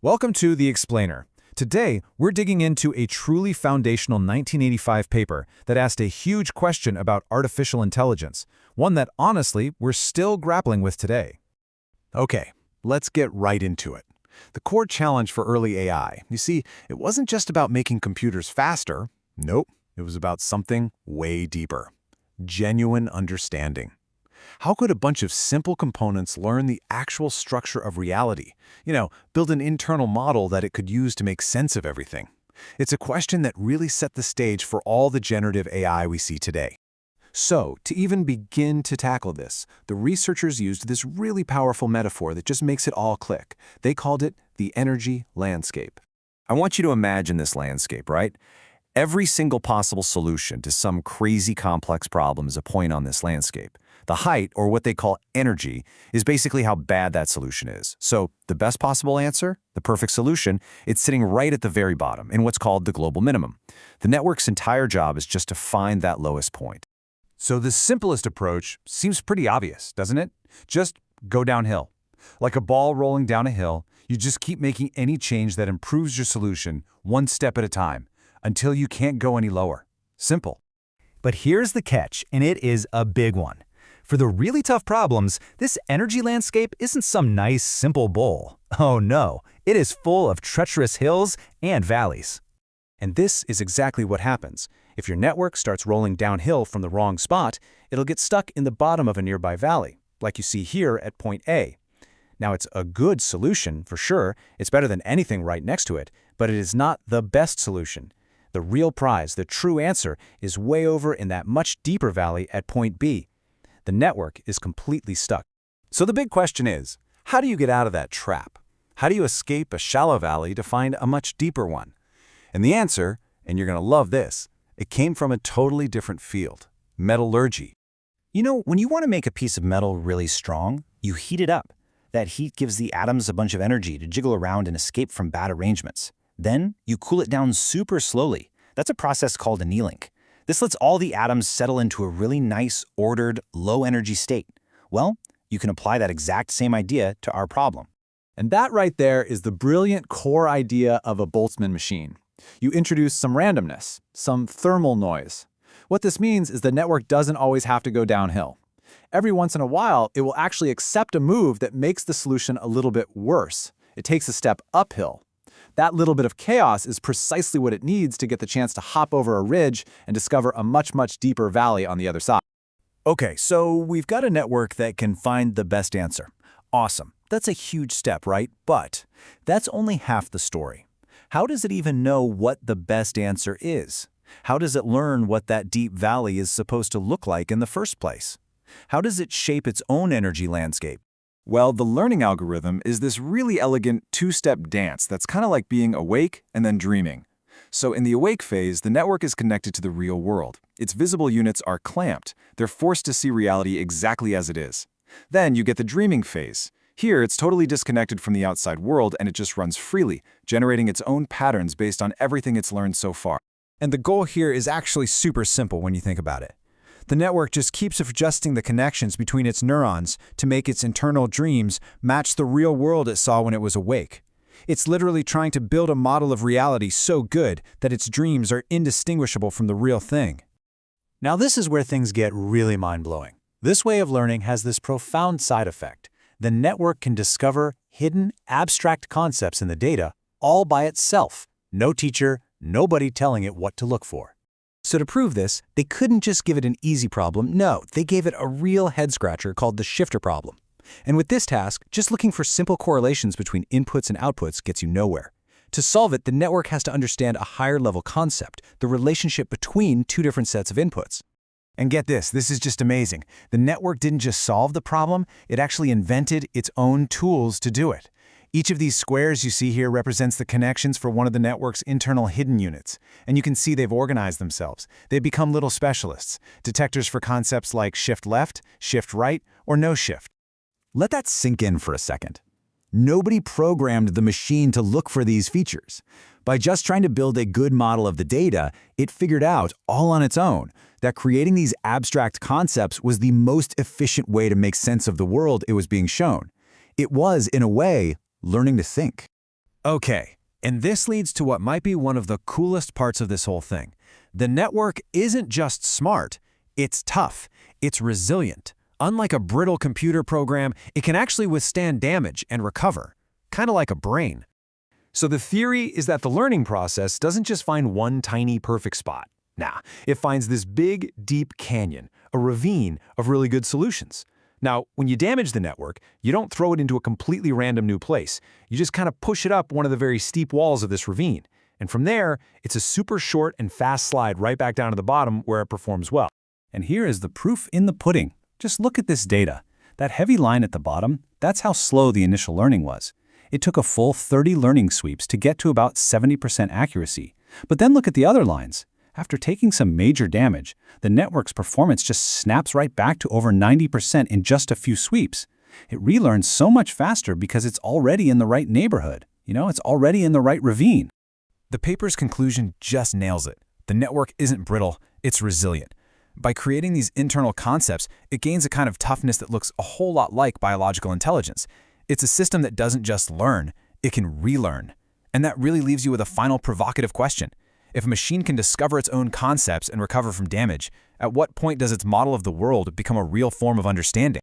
Welcome to The Explainer. Today, we're digging into a truly foundational 1985 paper that asked a huge question about artificial intelligence, one that, honestly, we're still grappling with today. Okay, let's get right into it. The core challenge for early AI, you see, it wasn't just about making computers faster. Nope, it was about something way deeper. Genuine understanding. How could a bunch of simple components learn the actual structure of reality? Build an internal model that it could use to make sense of everything. It's a question that really set the stage for all the generative AI we see today. So, to even begin to tackle this, the researchers used this really powerful metaphor that just makes it all click. They called it the energy landscape. I want you to imagine this landscape, right? Every single possible solution to some crazy complex problem is a point on this landscape. The height, or what they call energy, is basically how bad that solution is. So the best possible answer, the perfect solution, it's sitting right at the very bottom in what's called the global minimum. The network's entire job is just to find that lowest point. So the simplest approach seems pretty obvious, doesn't it? Just go downhill. Like a ball rolling down a hill, you just keep making any change that improves your solution one step at a time, until you can't go any lower. Simple. But here's the catch, and it is a big one. For the really tough problems, this energy landscape isn't some nice, simple bowl. Oh no, it is full of treacherous hills and valleys. And this is exactly what happens. If your network starts rolling downhill from the wrong spot, it'll get stuck in the bottom of a nearby valley, like you see here at point A. Now, it's a good solution, for sure. It's better than anything right next to it, but it is not the best solution. The real prize, the true answer, is way over in that much deeper valley at point B. The network is completely stuck. So the big question is, how do you get out of that trap? How do you escape a shallow valley to find a much deeper one? And the answer, and you're going to love this, it came from a totally different field, metallurgy. When you want to make a piece of metal really strong, you heat it up. That heat gives the atoms a bunch of energy to jiggle around and escape from bad arrangements. Then, you cool it down super slowly. That's a process called annealing. This lets all the atoms settle into a really nice, ordered, low-energy state. Well, you can apply that exact same idea to our problem. And that right there is the brilliant core idea of a Boltzmann machine. You introduce some randomness, some thermal noise. What this means is the network doesn't always have to go downhill. Every once in a while, it will actually accept a move that makes the solution a little bit worse. It takes a step uphill. That little bit of chaos is precisely what it needs to get the chance to hop over a ridge and discover a much, much deeper valley on the other side. Okay, so we've got a network that can find the best answer. Awesome. That's a huge step, right? But that's only half the story. How does it even know what the best answer is? How does it learn what that deep valley is supposed to look like in the first place? How does it shape its own energy landscape? Well, the learning algorithm is this really elegant two-step dance that's kind of like being awake and then dreaming. So in the awake phase, the network is connected to the real world. Its visible units are clamped. They're forced to see reality exactly as it is. Then you get the dreaming phase. Here, it's totally disconnected from the outside world and it just runs freely, generating its own patterns based on everything it's learned so far. And the goal here is actually super simple when you think about it. The network just keeps adjusting the connections between its neurons to make its internal dreams match the real world it saw when it was awake. It's literally trying to build a model of reality so good that its dreams are indistinguishable from the real thing. Now this is where things get really mind-blowing. This way of learning has this profound side effect. The network can discover hidden, abstract concepts in the data all by itself. No teacher, nobody telling it what to look for. So to prove this, they couldn't just give it an easy problem. No, they gave it a real head-scratcher called the shifter problem. And with this task, just looking for simple correlations between inputs and outputs gets you nowhere. To solve it, the network has to understand a higher-level concept, the relationship between two different sets of inputs. And get this is just amazing. The network didn't just solve the problem, it actually invented its own tools to do it. Each of these squares you see here represents the connections for one of the network's internal hidden units. And you can see they've organized themselves. They've become little specialists, detectors for concepts like shift left, shift right, or no shift. Let that sink in for a second. Nobody programmed the machine to look for these features. By just trying to build a good model of the data, it figured out, all on its own, that creating these abstract concepts was the most efficient way to make sense of the world it was being shown. It was, in a way, learning to think. Okay, and this leads to what might be one of the coolest parts of this whole thing. The network isn't just smart, it's tough, it's resilient. Unlike a brittle computer program, it can actually withstand damage and recover, kind of like a brain. So the theory is that the learning process doesn't just find one tiny perfect spot. Nah, it finds this big, deep canyon, a ravine of really good solutions. Now, when you damage the network, you don't throw it into a completely random new place. You just kind of push it up one of the very steep walls of this ravine. And from there, it's a super short and fast slide right back down to the bottom where it performs well. And here is the proof in the pudding. Just look at this data. That heavy line at the bottom, that's how slow the initial learning was. It took a full 30 learning sweeps to get to about 70% accuracy. But then look at the other lines. After taking some major damage, the network's performance just snaps right back to over 90% in just a few sweeps. It relearns so much faster because it's already in the right neighborhood. It's already in the right ravine. The paper's conclusion just nails it. The network isn't brittle, it's resilient. By creating these internal concepts, it gains a kind of toughness that looks a whole lot like biological intelligence. It's a system that doesn't just learn, it can relearn. And that really leaves you with a final provocative question. If a machine can discover its own concepts and recover from damage, at what point does its model of the world become a real form of understanding?